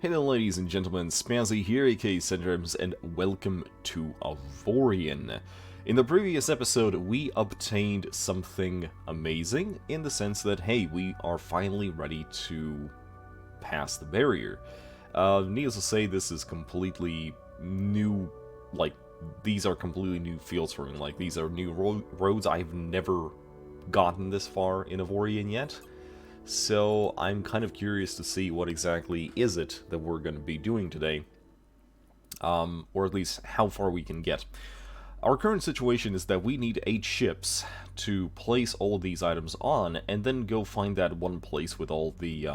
Hello ladies and gentlemen, Spazzy here, aka Syndromes, and welcome to Avorion. In the previous episode, we obtained something amazing, in the sense that, hey, we are finally ready to pass the barrier. Needless to say, this is completely new, these are completely new fields for me, these are new roads. I've never gotten this far in Avorion yet. So I'm kind of curious to see what exactly is it that we're going to be doing today, or at least how far we can get. Our current situation is that we need 8 ships to place all of these items on, and then go find that one place with all the,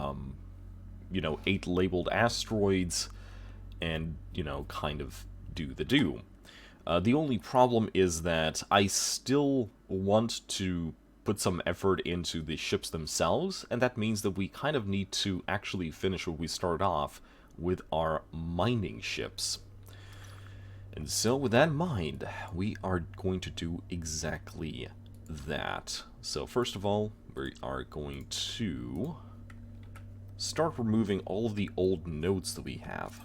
8 labeled asteroids, and, kind of do the do. The only problem is that I still want to put some effort into the ships themselves, and that means that we kind of need to actually finish what we start off with our mining ships. And so with that in mind, we are going to do exactly that. So first of all, we are going to start removing all of the old nodes that we have.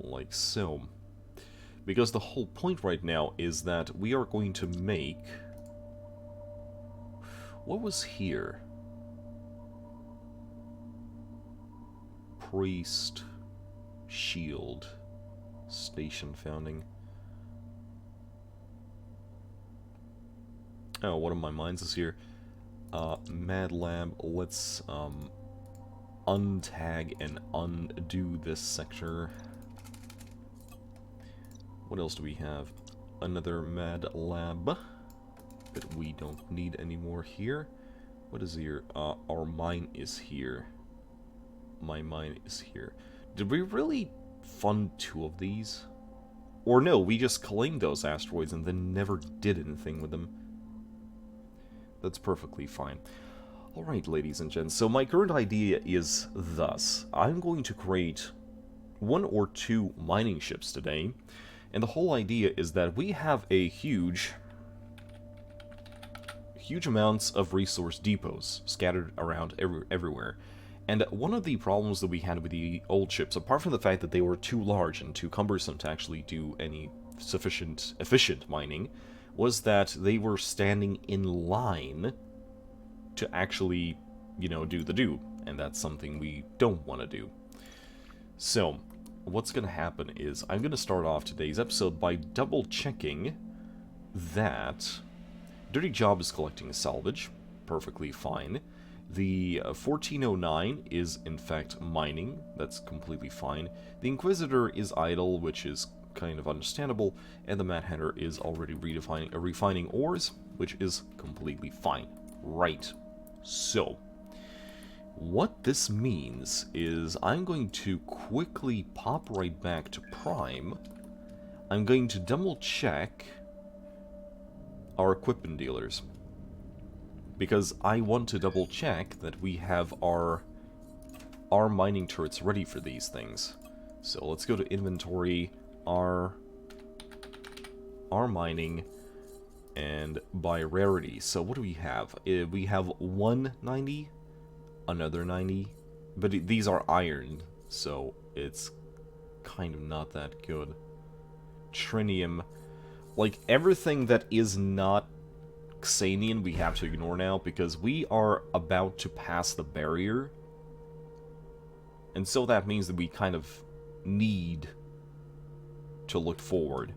Like so. Because the whole point right now is that we are going to make... What was here? Priest, shield, station founding. Oh, one of my mines is here. Mad Lab, let's untag and undo this sector. What else do we have? Another Mad Lab that we don't need anymore here. What is here? Our mine is here. My mine is here. Did we really fund 2 of these? Or no, we just claimed those asteroids and then never did anything with them. That's perfectly fine. Alright, ladies and gents, so my current idea is thus. I'm going to create 1 or 2 mining ships today. And the whole idea is that we have a huge amounts of resource depots scattered around everywhere. And one of the problems that we had with the old ships, apart from the fact that they were too large and too cumbersome to actually do any sufficient efficient mining, was that they were standing in line to actually, do the do. And that's something we don't want to do. So what's going to happen is I'm going to start off today's episode by double checking that Dirty Job is collecting salvage, perfectly fine. The 1409 is in fact mining, that's completely fine. The Inquisitor is idle, which is kind of understandable, and the Mad Hatter is already refining ores, which is completely fine. Right. So what this means is I'm going to quickly pop right back to Prime. I'm going to double check our equipment dealers, because I want to double check that we have our mining turrets ready for these things. So let's go to inventory, our mining, and by rarity. So what do we have? We have 190, another 90, but these are iron, so it's kind of not that good. Trinium, everything that is not Xanian we have to ignore now, because we are about to pass the barrier, and so that means that we kind of need to look forward.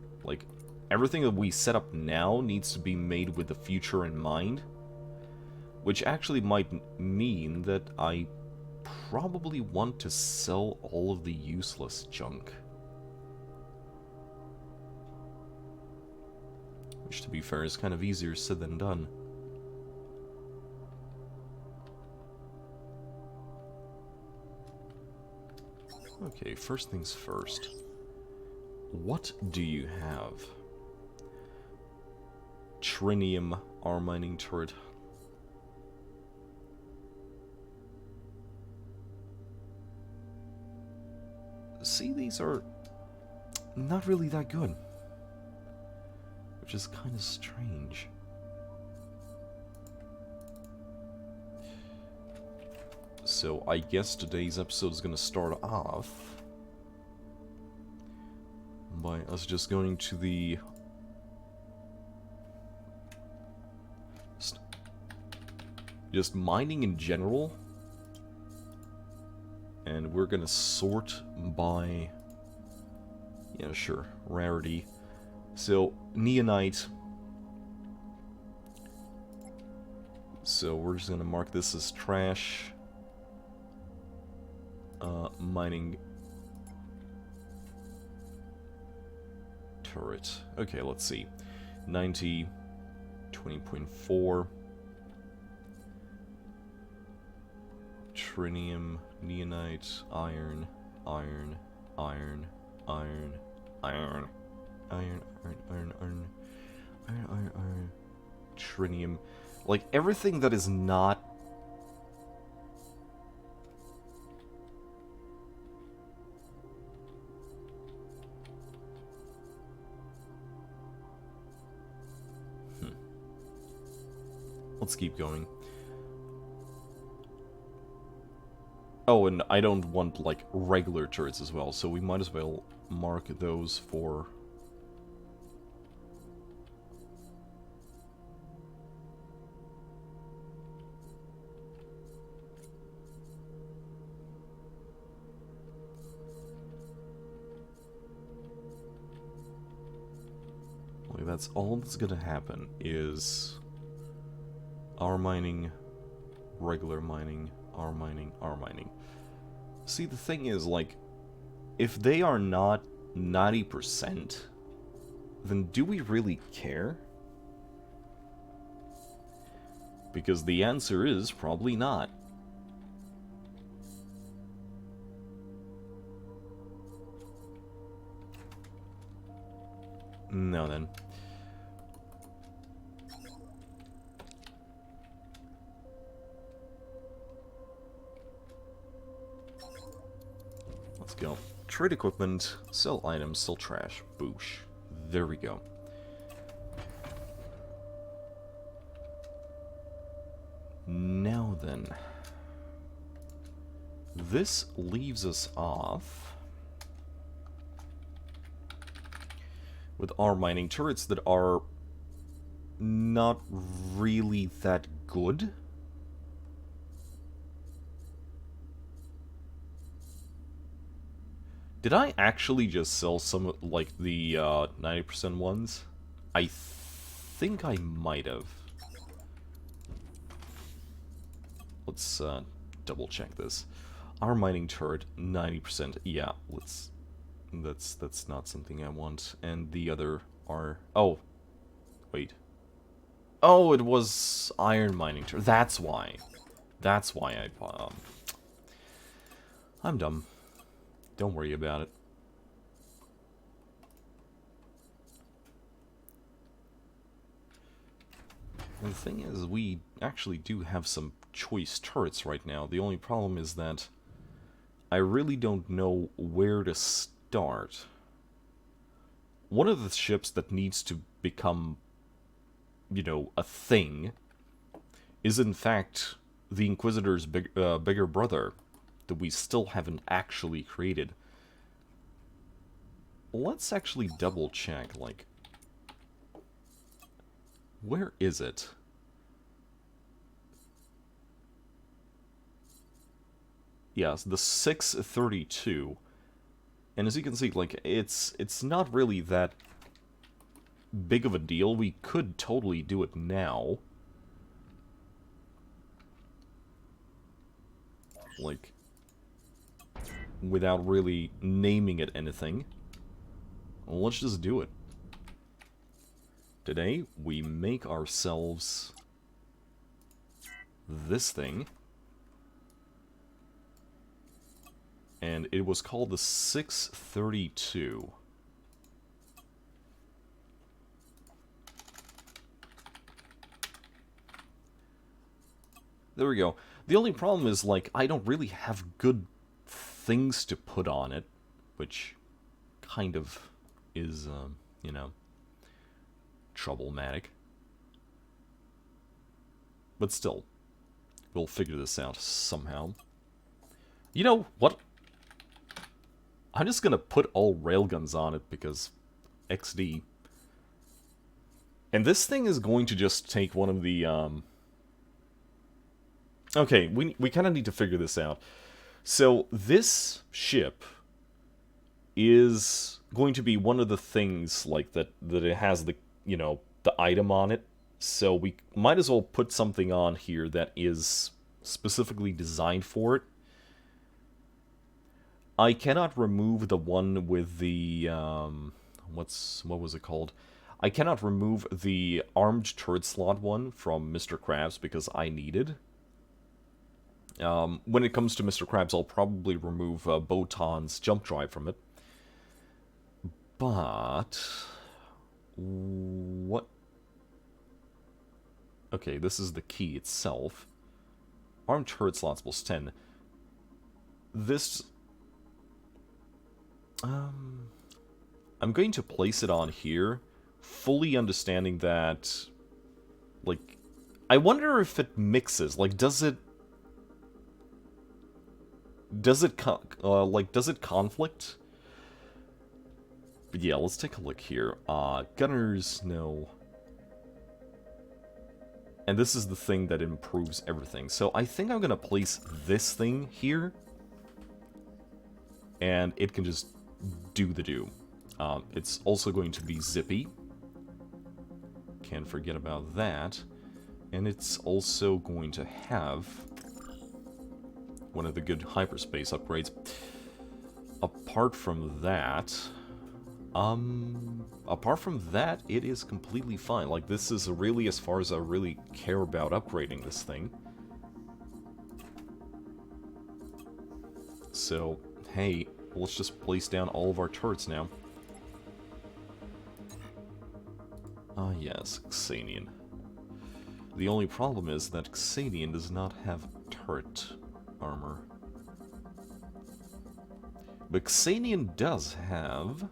Everything that we set up now needs to be made with the future in mind. Which actually might mean that I probably want to sell all of the useless junk. Which, to be fair, is kind of easier said than done. Okay, first things first. What do you have? Trinium, our mining turret. See, these are not really that good. which is kind of strange. So I guess today's episode is going to start off by us just going to the... just mining in general. And we're going to sort by... yeah, sure, rarity. So, neonite. So we're just going to mark this as trash. Mining turret. Okay, let's see. 90, 20.4. Trinium, neonite, iron, iron, iron, iron, iron, iron, iron, iron, iron, iron, iron, trinium. Like, everything that is not... Let's keep going. Oh, and I don't want, like, regular turrets as well, so we might as well mark those for... Like, that's all that's gonna happen, is... our mining, regular mining, our mining, our mining. See, the thing is, like, if they are not 90%, then do we really care? Because the answer is probably not. No, then. Let's go. Trade equipment, sell items, sell trash. Boosh. There we go. Now then. This leaves us off with our mining turrets that are not really that good. Did I actually just sell some, like, the 90% ones? I think I might have. Let's double check this. Our mining turret, 90%. Yeah, let's... That's not something I want. And the other are... oh. Wait. Oh, it was iron mining turret. That's why. That's why I... I'm dumb. Don't worry about it. And the thing is, we actually do have some choice turrets right now. The only problem is that I really don't know where to start. One of the ships that needs to become, you know, a thing is in fact the Inquisitor's bigger brother that we still haven't actually created. Let's actually double check, like, where is it? Yes, the 632. And as you can see, like, it's not really that big of a deal. We could totally do it now. Like, without really naming it anything. Well, let's just do it. Today, we make ourselves this thing. And it was called the 632. There we go. The only problem is, like, I don't really have good things to put on it, which kind of is, you know, troublematic. But still, we'll figure this out somehow. You know what? I'm just gonna put all railguns on it because XD. And this thing is going to just take one of the, Okay, we kind of need to figure this out. So, this ship is going to be one of the things, like, that it has the, you know, the item on it. So we might as well put something on here that is specifically designed for it. I cannot remove the one with the, what was it called? I cannot remove the armed turret slot one from Mr. Krabs because I need it. When it comes to Mr. Krabs, I'll probably remove Botan's jump drive from it. But what? Okay, this is the key itself. Armed turret slots plus 10. This... I'm going to place it on here, fully understanding that, like, I wonder if it mixes, like, does it conflict? But yeah, let's take a look here. Gunners, no. And this is the thing that improves everything. So I think I'm going to place this thing here. And it can just do the do. It's also going to be zippy. Can't forget about that. And it's also going to have one of the good hyperspace upgrades. Apart from that, it is completely fine. Like, this is really as far as I really care about upgrading this thing. So, hey, let's just place down all of our turrets now. Ah, yes, Xanian. The only problem is that Xanian does not have turret armor. But Xanian does have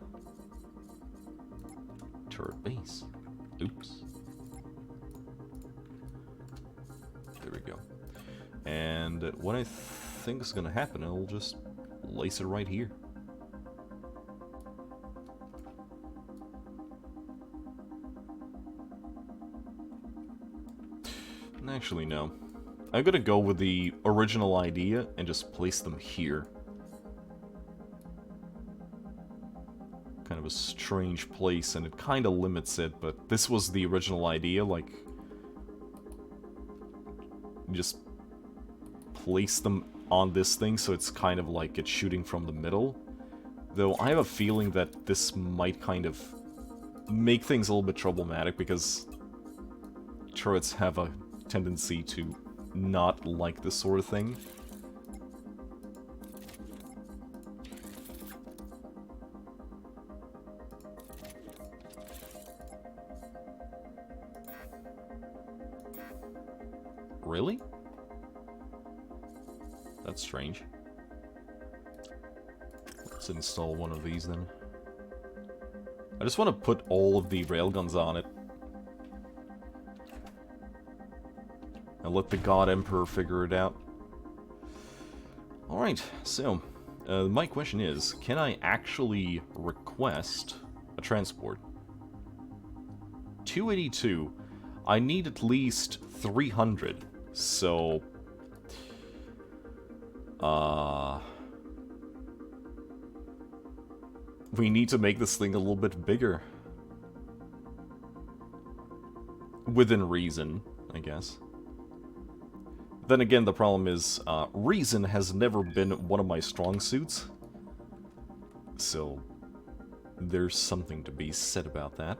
turret base. Oops. There we go. And what I think is going to happen, I'll just lace it right here. Actually, no. I'm gonna go with the original idea and just place them here. Kind of a strange place, and it kind of limits it, but this was the original idea, like... just place them on this thing, so it's kind of like it's shooting from the middle. Though I have a feeling that this might kind of make things a little bit problematic, because turrets have a tendency to not like this sort of thing. Really? That's strange. Let's install one of these then. I just want to put all of the railguns on it. And let the God Emperor figure it out. Alright, so, my question is, can I actually request a transport? 282. I need at least 300, so... we need to make this thing a little bit bigger. Within reason, I guess. Then again, the problem is, reason has never been one of my strong suits. So, there's something to be said about that.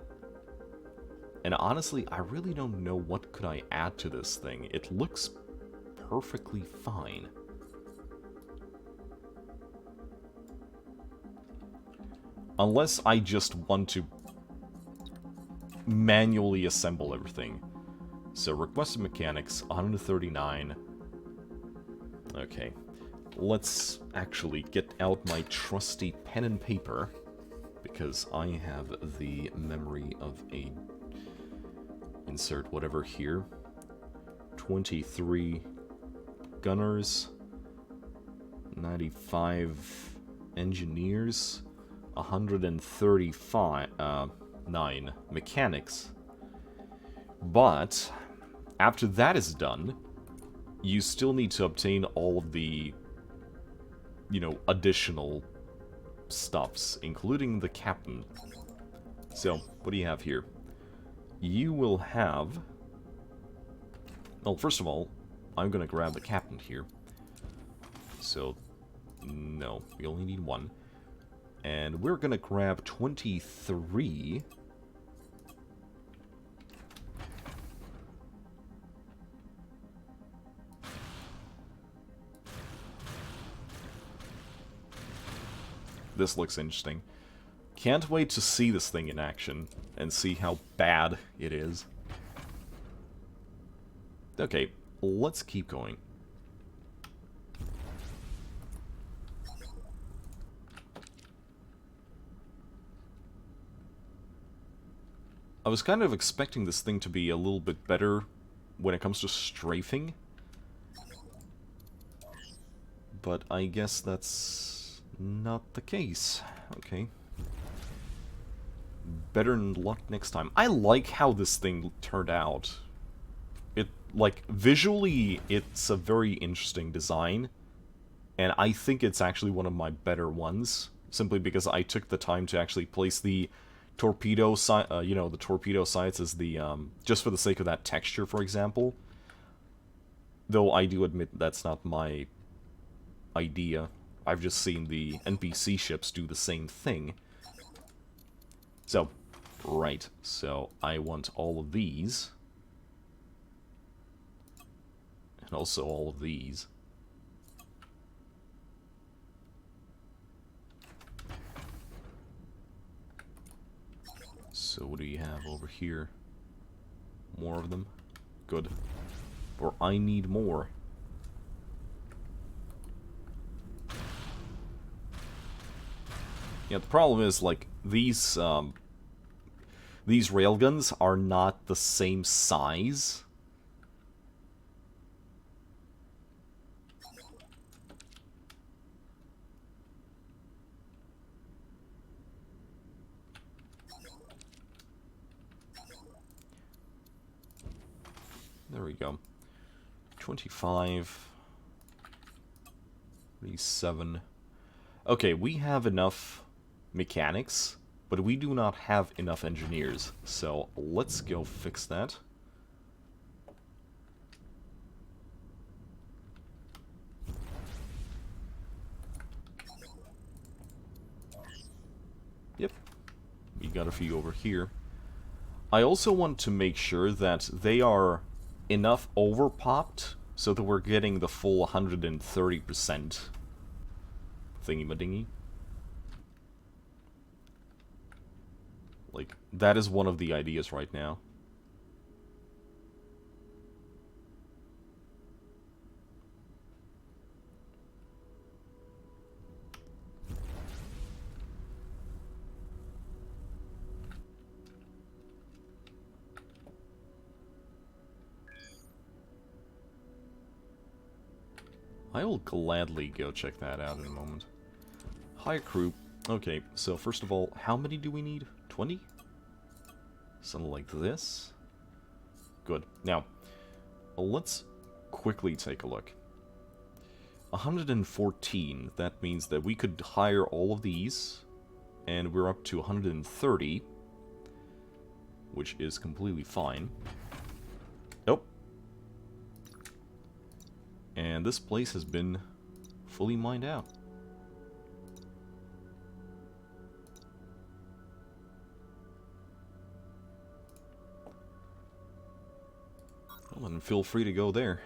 And honestly, I really don't know what could I add to this thing. It looks perfectly fine. Unless I just want to manually assemble everything. So, requested mechanics, 139. Okay. Let's actually get out my trusty pen and paper, because I have the memory of a insert whatever here. 23 gunners, 95 engineers, 139 mechanics. But after that is done, you still need to obtain all of the, you know, additional stuffs, including the captain. So, what do you have here? You will have... Well, first of all, I'm gonna grab the captain here. So, no, we only need one. And we're gonna grab 23... This looks interesting. Can't wait to see this thing in action and see how bad it is. Okay, let's keep going. I was kind of expecting this thing to be a little bit better when it comes to strafing. But I guess that's not the case. Okay. Better luck next time. I like how this thing turned out. It, like, visually, it's a very interesting design. And I think it's actually one of my better ones. Simply because I took the time to actually place the torpedo you know, the torpedo sights as the, just for the sake of that texture, for example. Though I do admit that's not my idea. I've just seen the NPC ships do the same thing. So, right, so I want all of these. And also all of these. So what do you have over here? More of them? Good. Or I need more. Yeah, the problem is, like, these railguns are not the same size. There we go. 25. 37. Okay, we have enough mechanics, but we do not have enough engineers. So let's go fix that. Yep, we got a few over here. I also want to make sure that they are enough overpopped so that we're getting the full 130% thingy-madingy. Like, that is one of the ideas right now. I will gladly go check that out in a moment. Hi, crew. Okay, so first of all, how many do we need? 20? Something like this. Good. Now, let's quickly take a look. 114, that means that we could hire all of these, and we're up to 130, which is completely fine. Nope. And this place has been fully mined out. Well, then feel free to go there.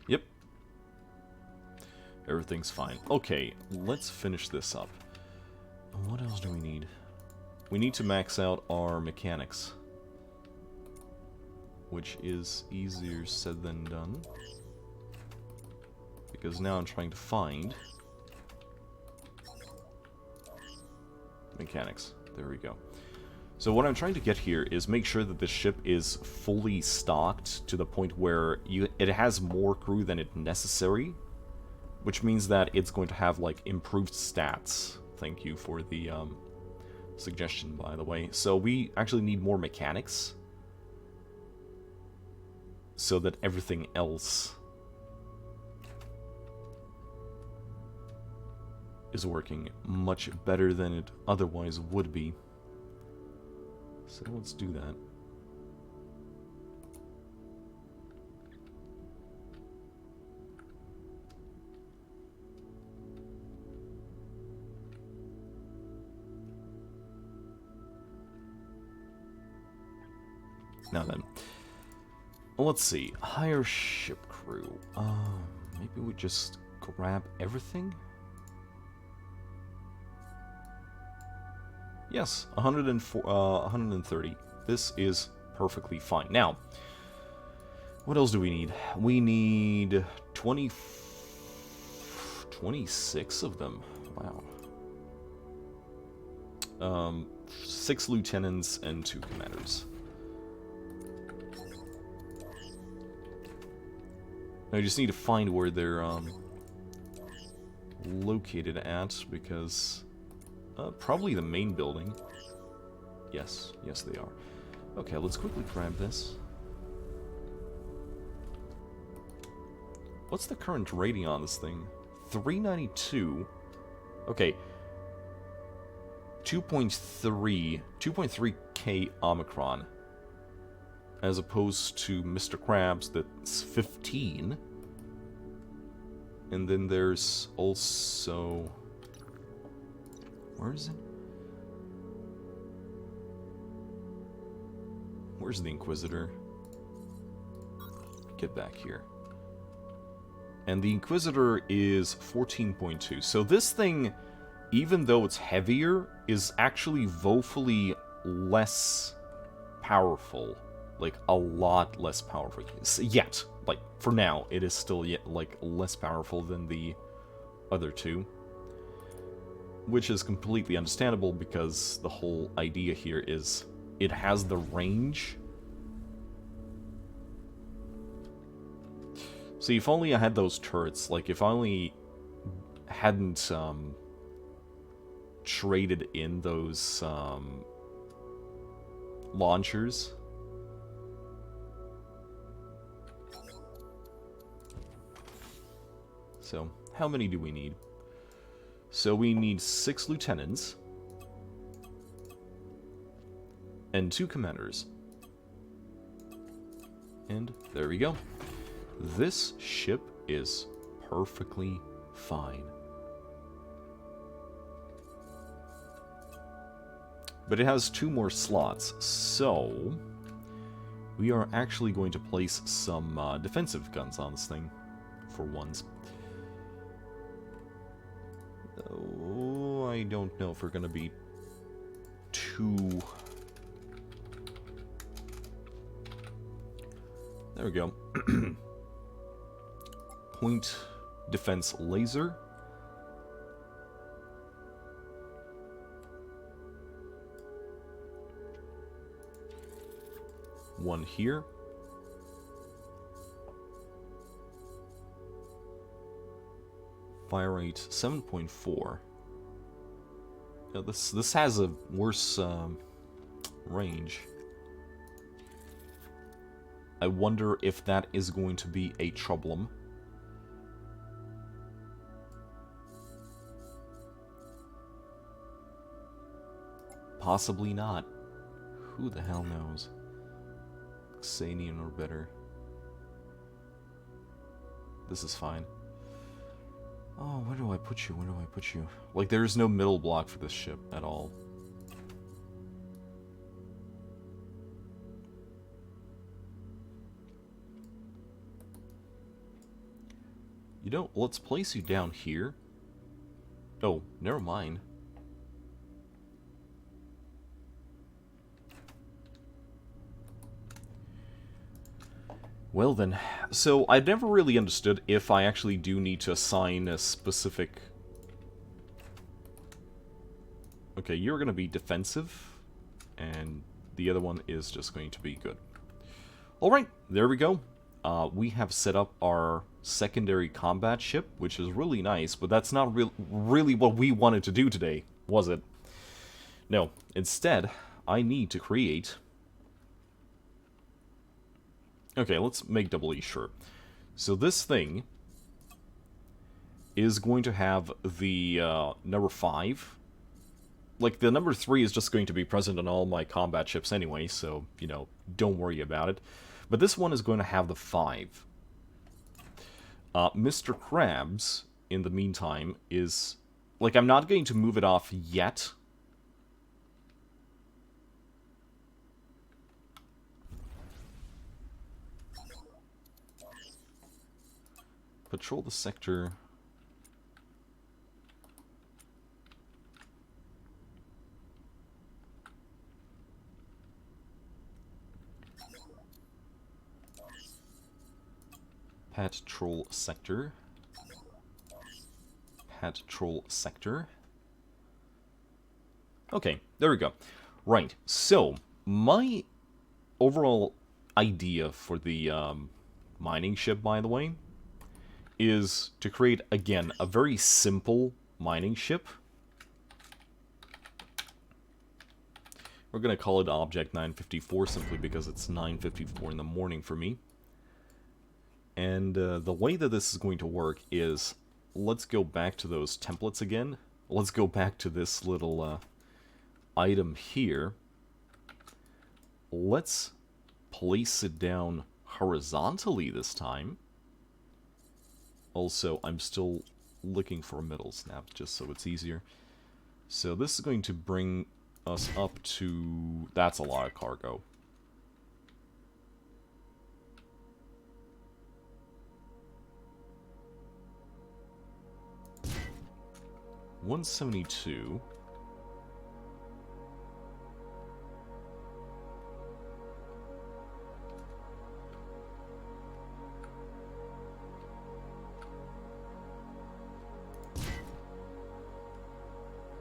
Yep. Everything's fine. Okay, let's finish this up. What else do we need? We need to max out our mechanics, which is easier said than done. Because now I'm trying to find Mechanics. There we go. So what I'm trying to get here is make sure that the ship is fully stocked to the point where it has more crew than it necessary, which means that it's going to have, like, improved stats. Thank you for the suggestion, by the way. So we actually need more mechanics so that everything else is working much better than it otherwise would be. So let's do that. Now then, let's see. Hire ship crew. Maybe we just grab everything? Yes, 130. This is perfectly fine. Now, what else do we need? We need 26 of them. Wow. 6 lieutenants and 2 commanders. I just need to find where they're located at, because probably the main building. Yes, yes they are. Okay, let's quickly grab this. What's the current rating on this thing? 392. Okay. 2.3k Omicron. As opposed to Mr. Krabs, that's 15. And then there's also... Where is it? Where's the Inquisitor? Get back here. And the Inquisitor is 14.2. So this thing, even though it's heavier, is actually woefully less powerful. Like, a lot less powerful. Yet, like, for now, it is still yet, like, less powerful than the other two. Which is completely understandable, because the whole idea here is it has the range. See, if only I had those turrets, like, if I only hadn't, traded in those, launchers. So, how many do we need? So we need 6 lieutenants and 2 commanders. And there we go. This ship is perfectly fine. But it has 2 more slots, so we are actually going to place some defensive guns on this thing for once. Oh, I don't know if we're gonna be too... There we go. Point defense laser. One here. Fire rate 7.4. Yeah, this has a worse range. I wonder if that is going to be a problem. Possibly not. Who the hell knows? Xanian or better. This is fine. Oh, where do I put you? Where do I put you? Like, there's no middle block for this ship at all. You know, let's place you down here. Oh, never mind. Well then, so I've never really understood if I actually do need to assign a specific Okay, you're going to be defensive, and the other one is just going to be good. Alright, there we go. We have set up our secondary combat ship, which is really nice, but that's not really what we wanted to do today, was it? No, instead, I need to create... Okay, let's make doubly sure. So this thing is going to have the number 5. Like, the number 3 is just going to be present on all my combat ships anyway, so, you know, don't worry about it. But this one is going to have the 5. Mr. Krabs, in the meantime, is... Like, I'm not going to move it off yet. Patrol the sector... Patrol sector. Patrol sector. Okay, there we go. Right, so, my overall idea for the mining ship, by the way, is to create, again, a very simple mining ship. We're going to call it Object 954 simply because it's 9:54 in the morning for me. And the way that this is going to work is, let's go back to those templates again. Let's go back to this little item here. Let's place it down horizontally this time. Also, I'm still looking for a middle snap, just so it's easier. So this is going to bring us up to... That's a lot of cargo. $172.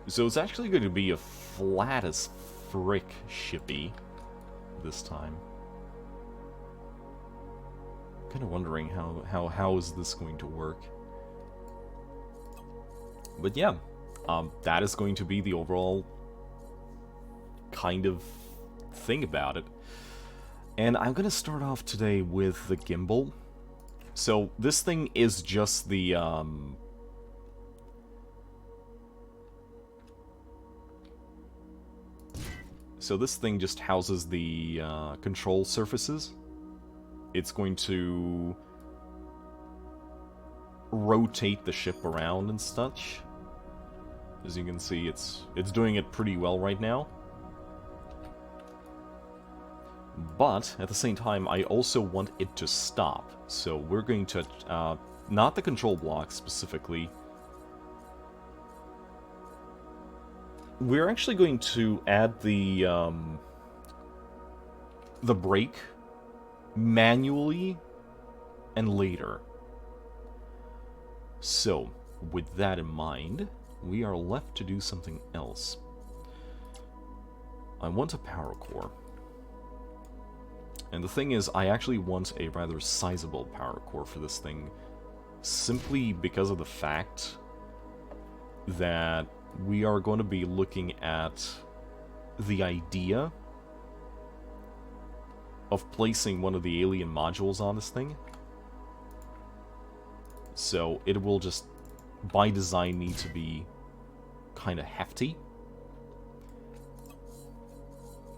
So it's actually going to be a flat as frick shippy this time. Kind of wondering how is this going to work. But yeah, that is going to be the overall kind of thing about it. And I'm going to start off today with the gimbal. So this thing is just the... So this thing just houses the control surfaces. It's going to rotate the ship around and such. As you can see, it's doing it pretty well right now. But at the same time, I also want it to stop. So we're going to not the control block specifically. We're actually going to add the brake manually and later. So, with that in mind, we are left to do something else. I want a power core. And the thing is, I actually want a rather sizable power core for this thing, simply because of the fact that we are going to be looking at the idea of placing one of the alien modules on this thing. So it will just, by design, need to be kind of hefty.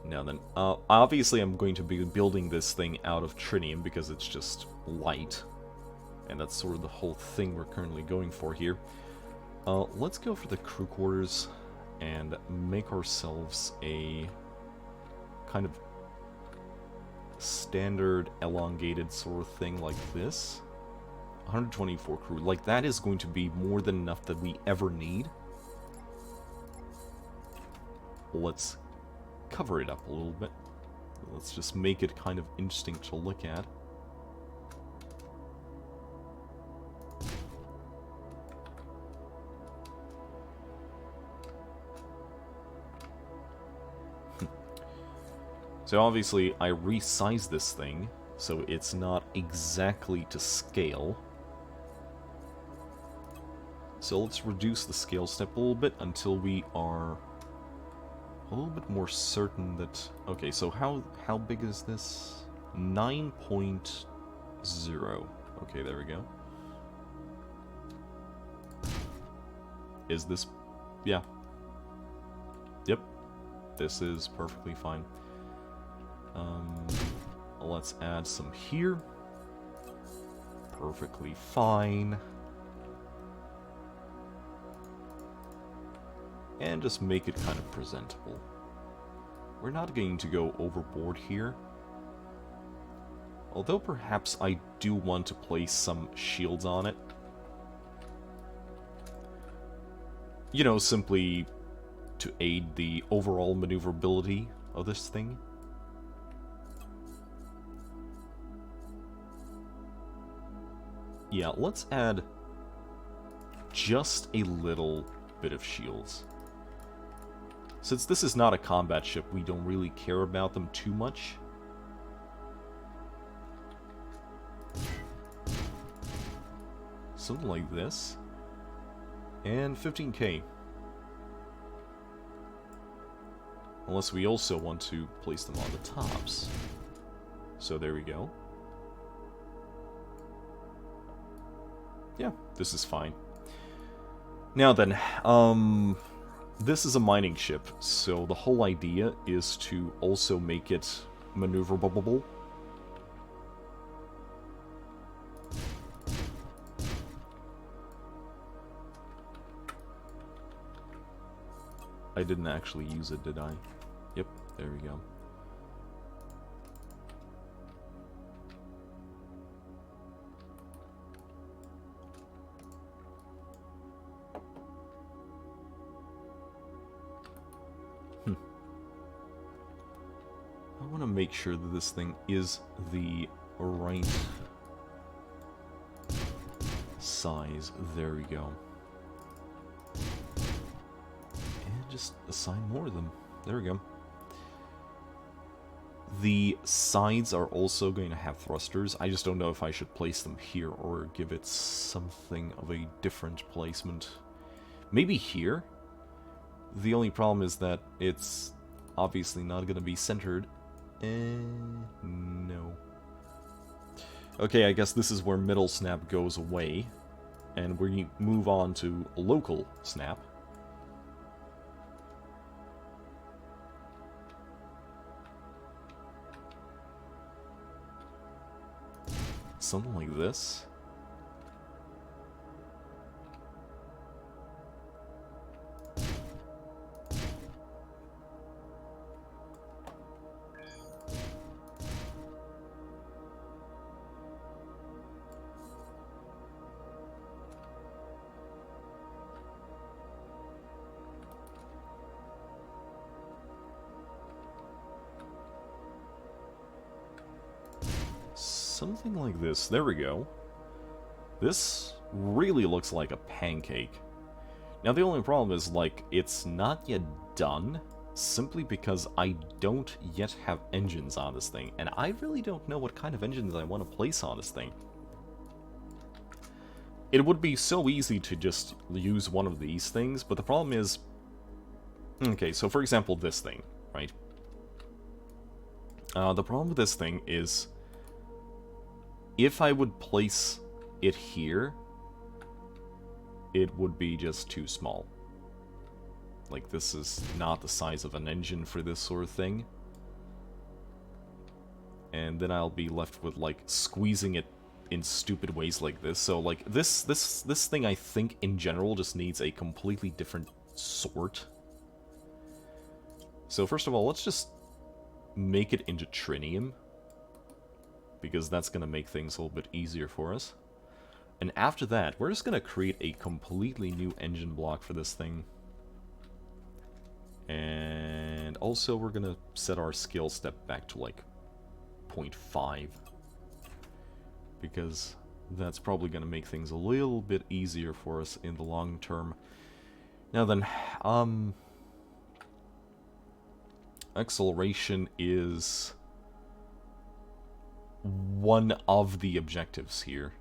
Now then, obviously I'm going to be building this thing out of tritium because it's just light. And that's sort of the whole thing we're currently going for here. Let's go for the crew quarters and make ourselves a kind of standard elongated sort of thing like this. 124 crew. Like, that is going to be more than enough that we ever need. Let's cover it up a little bit. Let's just make it kind of interesting to look at. So obviously I resized this thing, so it's not exactly to scale. So let's reduce the scale step a little bit until we are a little bit more certain that... Okay, so how big is this? 9.0. Okay, there we go. Is this... Yeah. Yep. This is perfectly fine. Let's add some here. Perfectly fine. And just make it kind of presentable. We're not going to go overboard here. Although perhaps I do want to place some shields on it. You know, simply to aid the overall maneuverability of this thing. Yeah, let's add just a little bit of shields. Since this is not a combat ship, we don't really care about them too much. Something like this. And 15k. Unless we also want to place them on the tops. So there we go. Yeah, this is fine. Now then, this is a mining ship, so the whole idea is to also make it maneuverable. I didn't actually use it, did I? Yep, there we go. I want to make sure that this thing is the right size. There we go. And just assign more of them. There we go. The sides are also going to have thrusters. I just don't know if I should place them here or give it something of a different placement. Maybe here? The only problem is that it's obviously not going to be centered. No. Okay, I guess this is where middle snap goes away. And we move on to local snap. Something like this. Something like this. There we go. This really looks like a pancake. Now the only problem is, like, it's not yet done, simply because I don't yet have engines on this thing, and I really don't know what kind of engines I want to place on this thing. It would be so easy to just use one of these things, but the problem is... Okay, so for example, this thing, right? The problem with this thing is... If I would place it here, it would be just too small. Like, this is not the size of an engine for this sort of thing. And then I'll be left with, like, squeezing it in stupid ways like this. So, like, this thing, I think, in general, just needs a completely different sort. So, first of all, let's just make it into trinium, because that's going to make things a little bit easier for us. And after that, we're just going to create a completely new engine block for this thing. And also, we're going to set our skill step back to, like, 0.5. Because that's probably going to make things a little bit easier for us in the long term. Now then, acceleration is one of the objectives here.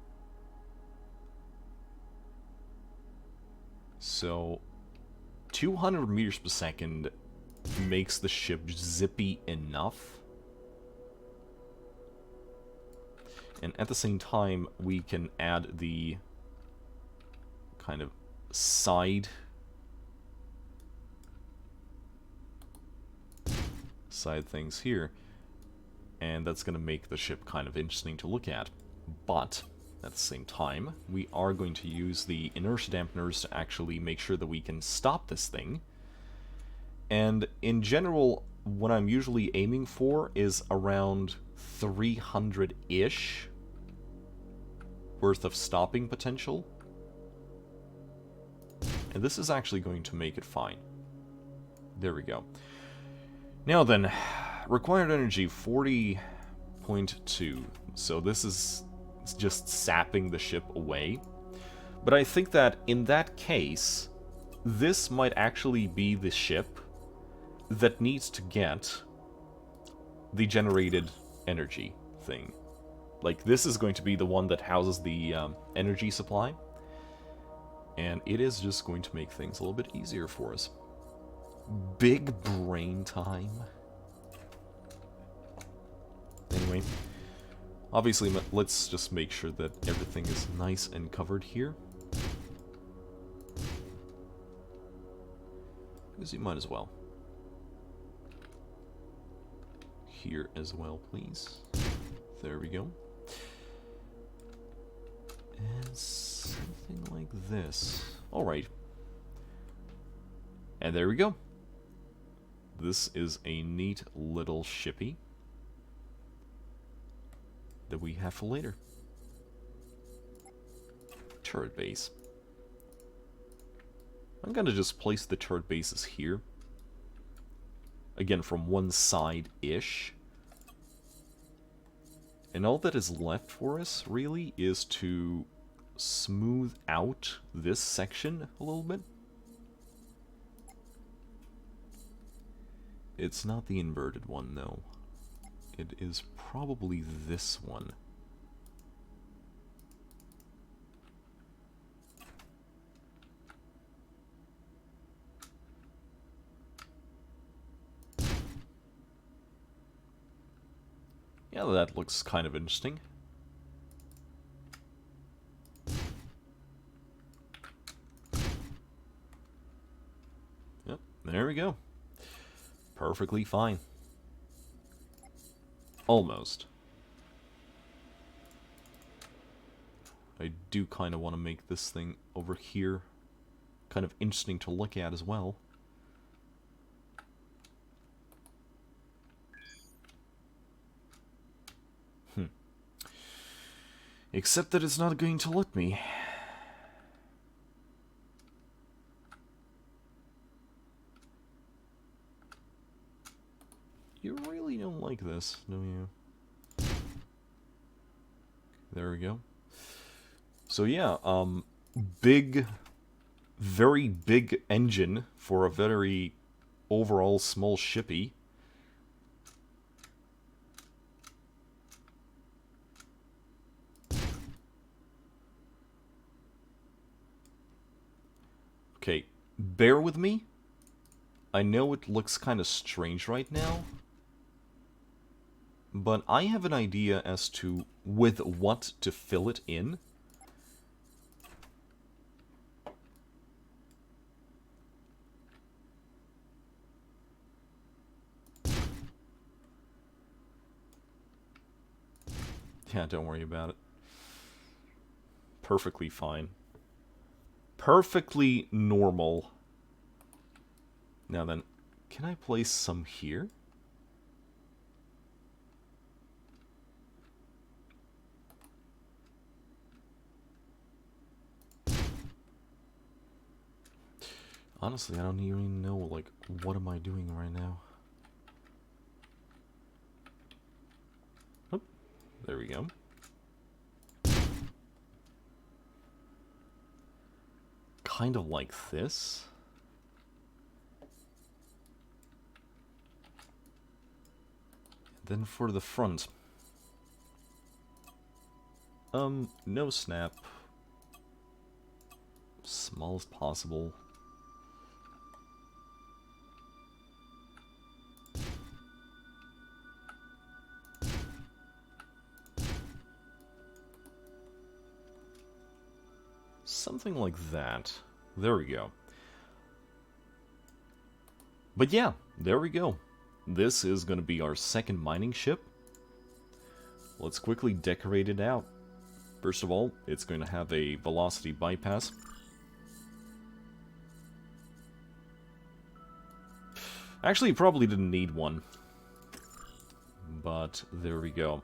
So, 200 meters per second makes the ship zippy enough. And at the same time, we can add the kind of side things here. And that's going to make the ship kind of interesting to look at. But at the same time, we are going to use the inertia dampeners to actually make sure that we can stop this thing. And in general, what I'm usually aiming for is around 300-ish worth of stopping potential. And this is actually going to make it fine. There we go. Now then, required energy 40.2. So this is just sapping the ship away. But I think that in that case, this might actually be the ship that needs to get the generated energy thing. Like, this is going to be the one that houses the energy supply. And it is just going to make things a little bit easier for us. Big brain time. Anyway, obviously, let's just make sure that everything is nice and covered here. Because you might as well. Here as well, please. There we go. And something like this. Alright. And there we go. This is a neat little shippy that we have for later. Turret base. I'm gonna just place the turret bases here. Again, from one side-ish. And all that is left for us, really, is to smooth out this section a little bit. It's not the inverted one, though. It is probably this one. Yeah, that looks kind of interesting. Yep, there we go. Perfectly fine. Almost. I do kind of want to make this thing over here kind of interesting to look at as well. Except that it's not going to let me. You really don't like this, do you? There we go. So yeah, big, very big engine for a very overall small shippy. Okay, bear with me. I know it looks kind of strange right now, but I have an idea as to with what to fill it in. Yeah, don't worry about it. Perfectly fine. Perfectly normal. Now then, can I place some here? Honestly, I don't even know, like, what am I doing right now? Oh, there we go. Kind of like this. Then for the front. No snap. Small as possible. Something like that. There we go. But yeah, there we go. This is going to be our second mining ship. Let's quickly decorate it out. First of all, it's going to have a velocity bypass. Actually, probably didn't need one. But there we go.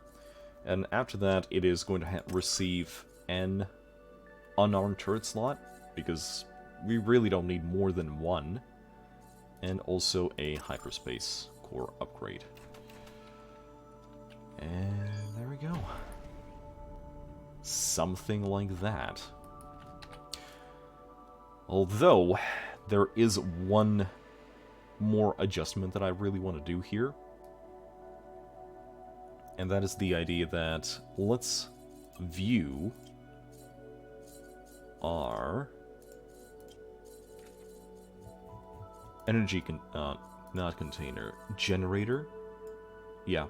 And after that, it is going to receive an unarmed turret slot, because we really don't need more than one. And also a hyperspace core upgrade. And there we go. Something like that. Although, there is one more adjustment that I really want to do here. And that is the idea that let's view our energy not container, generator. Yeah.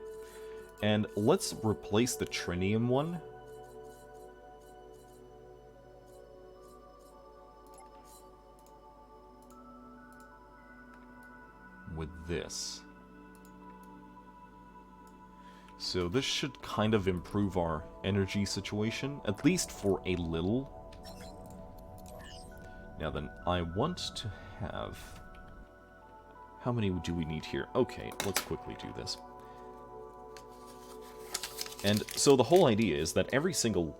And let's replace the trinium one with this. So this should kind of improve our energy situation, at least for a little. Now then, I want to have... How many do we need here? Okay, let's quickly do this. And so the whole idea is that every single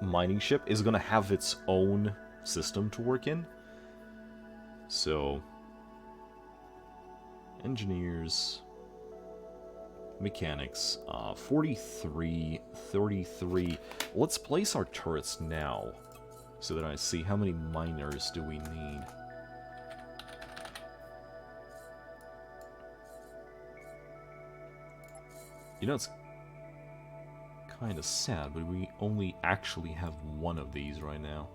mining ship is going to have its own system to work in. So, engineers, mechanics, 43, 33. Let's place our turrets now so that I see how many miners do we need. You know, it's kind of sad, but we only actually have one of these right now.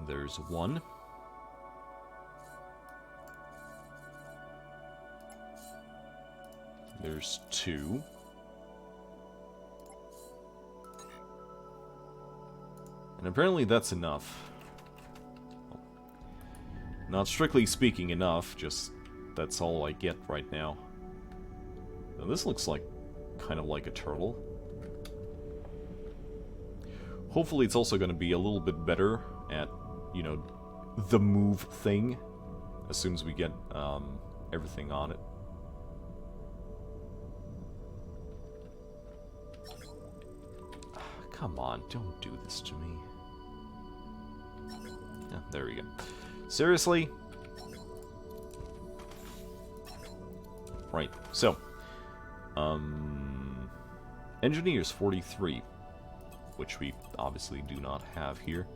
There's one. There's two. And apparently that's enough. Not strictly speaking enough, just that's all I get right now. Now this looks like kind of like a turtle. Hopefully it's also going to be a little bit better at, you know, the move thing as soon as we get everything on it. Come on, don't do this to me. Yeah, there we go. Seriously? Right, so. Engineers 43. Which we obviously do not have here.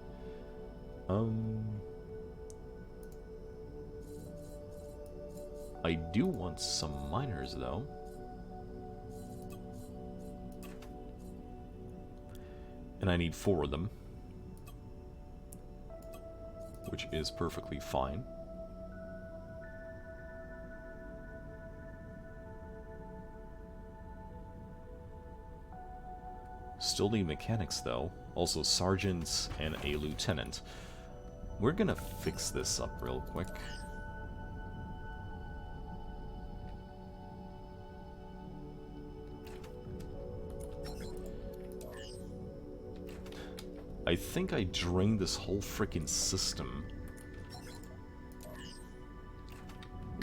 I do want some miners, though. And I need 4 of them. Which is perfectly fine. Still need mechanics, though. Also sergeants and a lieutenant. We're gonna fix this up real quick. I think I drained this whole freaking system.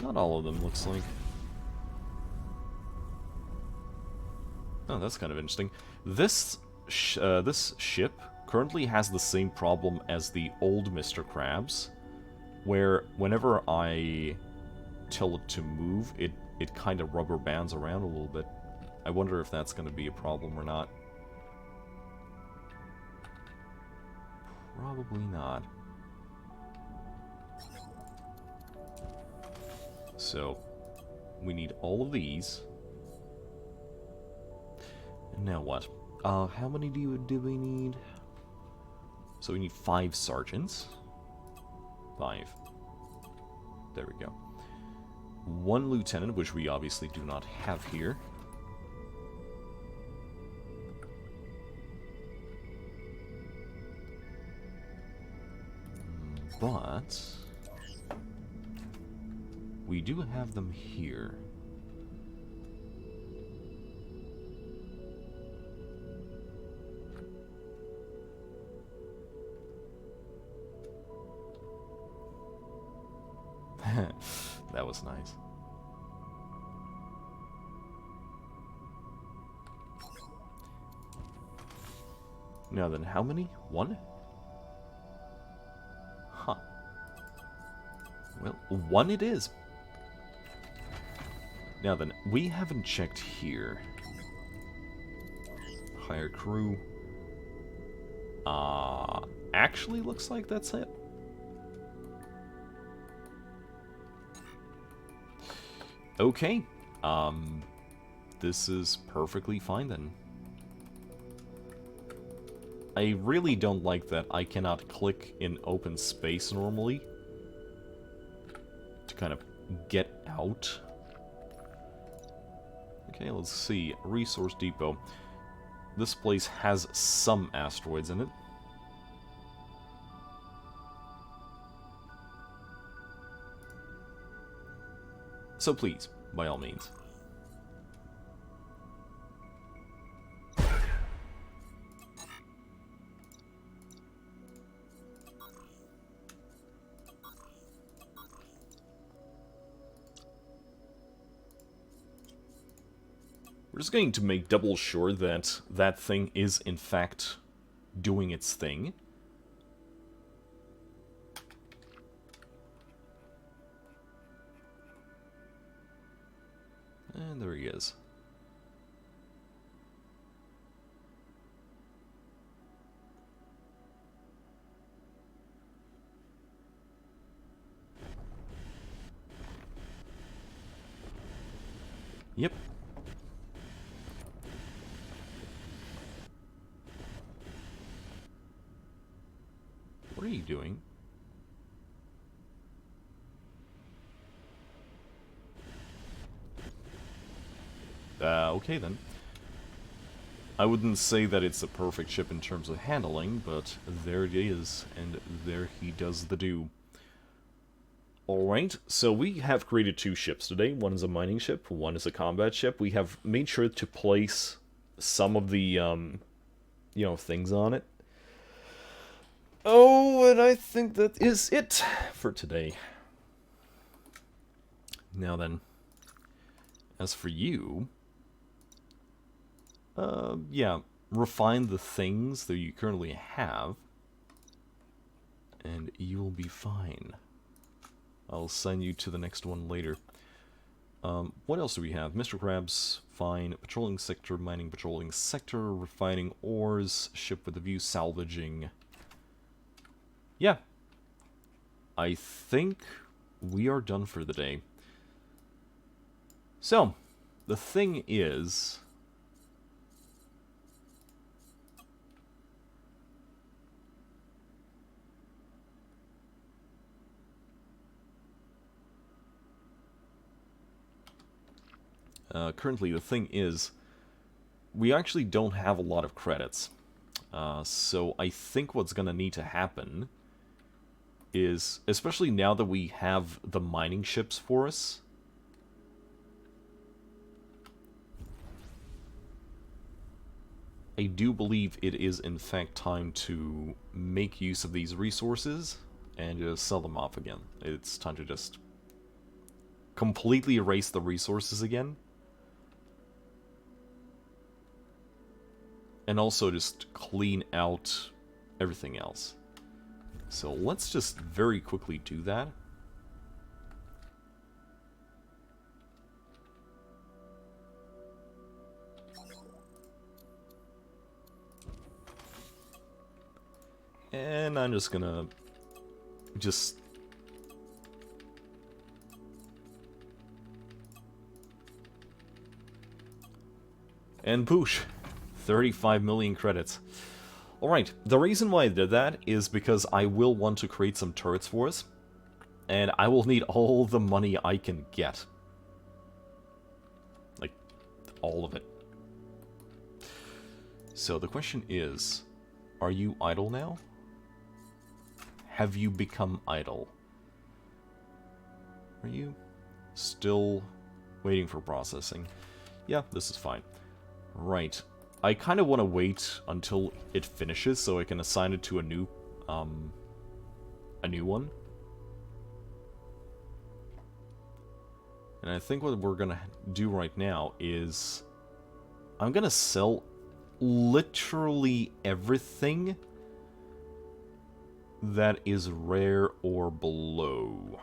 Not all of them, looks like. Oh, that's kind of interesting. This ship currently has the same problem as the old Mr. Krabs, where whenever I tell it to move, it kind of rubber bands around a little bit. I wonder if that's going to be a problem or not. Probably not. So, we need all of these. And now what? How many do we need? So we need 5 sergeants. 5. There we go. 1 lieutenant, which we obviously do not have here. But we do have them here. That was nice. Now then, how many? 1? Huh. Well, 1 it is. Now then, we haven't checked here. Hire crew. Actually looks like that's it. Okay. This is perfectly fine then. I really don't like that I cannot click in open space normally to kind of get out. Okay, let's see. Resource depot. This place has some asteroids in it. So please, by all means. We're just going to make double sure that that thing is in fact doing its thing. And there he is. Yep. What are you doing? Okay then. I wouldn't say that it's a perfect ship in terms of handling, but there it is, and there he does the do. Alright, so we have created 2 ships today. One is a mining ship, one is a combat ship. We have made sure to place some of the, you know, things on it. Oh, and I think that is it for today. Now then, as for you... yeah, refine the things that you currently have, and you will be fine. I'll send you to the next one later. What else do we have? Mr. Krabs, fine. Patrolling sector, mining patrolling sector, refining ores, ship with a view, salvaging. Yeah. I think we are done for the day. So, the thing is... currently, the thing is, we actually don't have a lot of credits. So I think what's going to need to happen is, especially now that we have the mining ships for us, I do believe it is in fact time to make use of these resources and just sell them off again. It's time to just completely erase the resources again. And also just clean out everything else. So let's just very quickly do that. And I'm just gonna And boosh, 35 million credits. Alright, the reason why I did that is because I will want to create some turrets for us. And I will need all the money I can get. Like, all of it. So the question is, are you idle now? Have you become idle? Are you still waiting for processing? Yeah, this is fine. Right. I kind of want to wait until it finishes so I can assign it to a new one. And I think what we're gonna do right now is I'm gonna sell literally everything that is rare or below.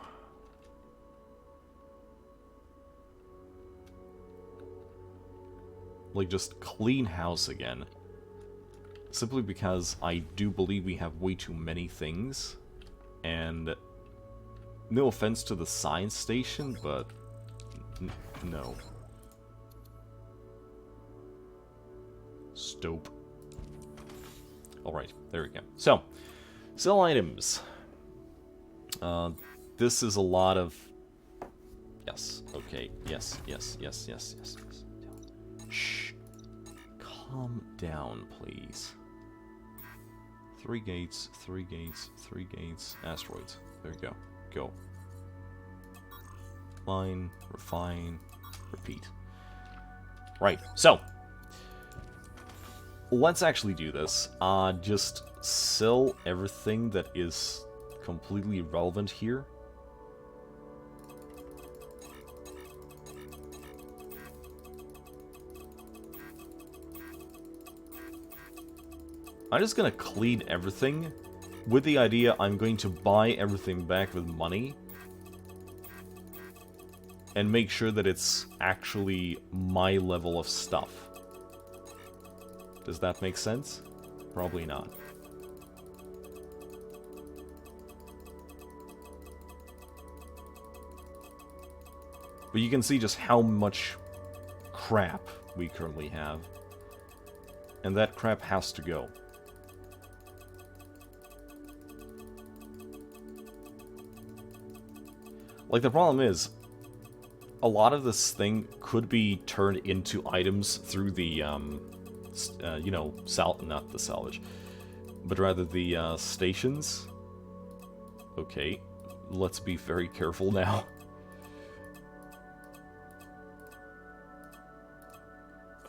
Like, just clean house again. Simply because I do believe we have way too many things. And no offense to the science station, but no. Stope. Alright, there we go. So, sell items. This is a lot of... Yes, okay, yes. Shh. Calm down, please. 3 gates, 3 gates, 3 gates. Asteroids. There you go. Go. Line, refine, repeat. Right, so. Let's actually do this. Just sell everything that is completely relevant here. I'm just gonna clean everything with the idea I'm going to buy everything back with money and make sure that it's actually my level of stuff. Does that make sense? Probably not. But you can see just how much crap we currently have. And that crap has to go. Like, the problem is, a lot of this thing could be turned into items through the, you know, not the salvage, but rather the, stations. Okay, let's be very careful now.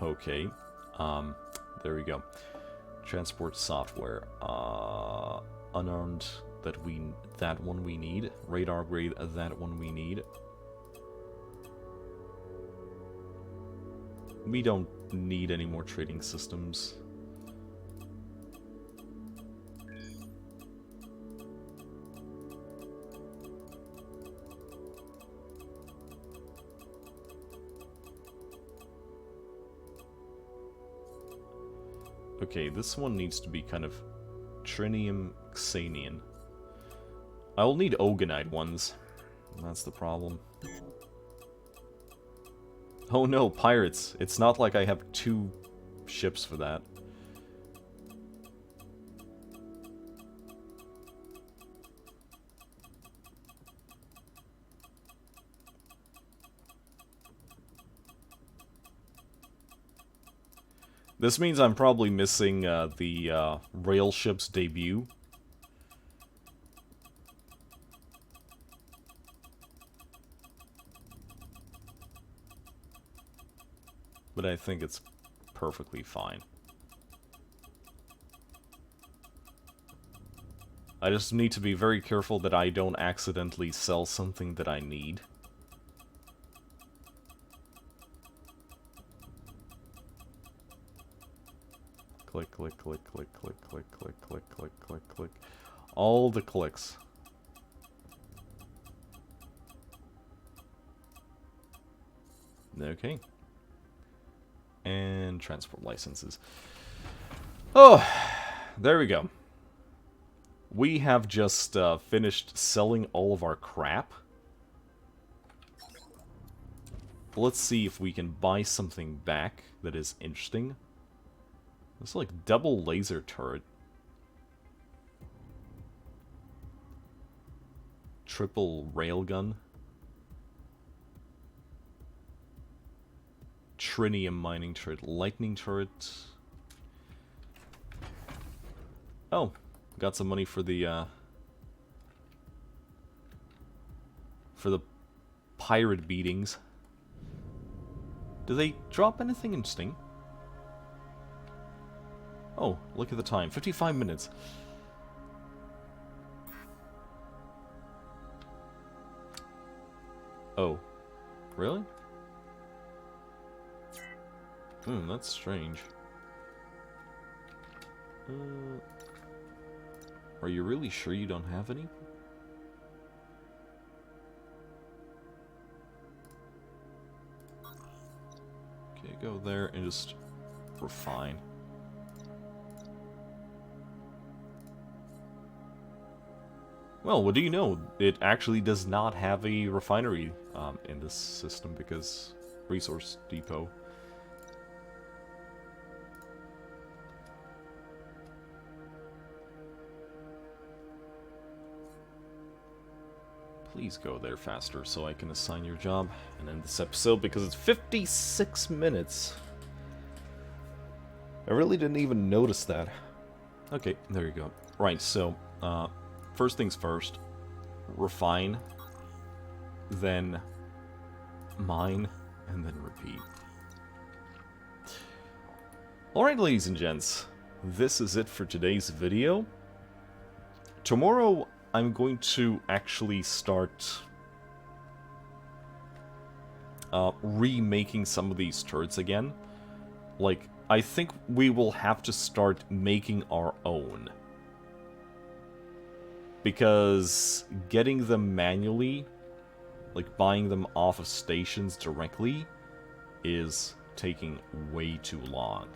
Okay, there we go. Transport software, unarmed... that one we need. Radar upgrade, that one we need. We don't need any more trading systems. Okay, this one needs to be kind of Trinium Xanian. I'll need Oganite ones. That's the problem. Oh no, pirates. It's not like I have 2 ships for that. This means I'm probably missing the rail ship's debut. But I think it's perfectly fine. I just need to be very careful that I don't accidentally sell something that I need. Click, click, click, click, click, click, click, click, click, click, click. All the clicks. Okay. And transport licenses. Oh, there we go. We have just finished selling all of our crap. let's see if we can buy something back that is interesting. It's like double laser turret. Triple railgun. Trinium mining turret. Lightning turret. Oh, got some money for the pirate beatings. Do they drop anything interesting? Oh, look at the time. 55 minutes. Oh. Really? That's strange. Are you really sure you don't have any? Okay, go there and just refine. Well, what do you know? It actually does not have a refinery in this system because resource depot. Please go there faster so I can assign your job and end this episode because it's 56 minutes. I really didn't even notice that. Okay, there you go. Right, so, first things first. Refine. Then mine. And then repeat. Alright, ladies and gents. This is it for today's video. Tomorrow, I'm going to actually start remaking some of these turrets again. Like, I think we will have to start making our own. Because getting them manually, like buying them off of stations directly, is taking way too long.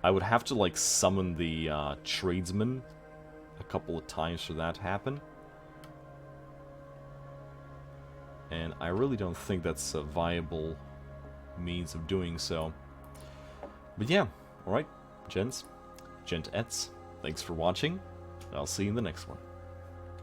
I would have to, like, summon the tradesman a couple of times for that to happen. And I really don't think that's a viable means of doing so. But yeah, alright, gents, gentettes, thanks for watching. I'll see you in the next one.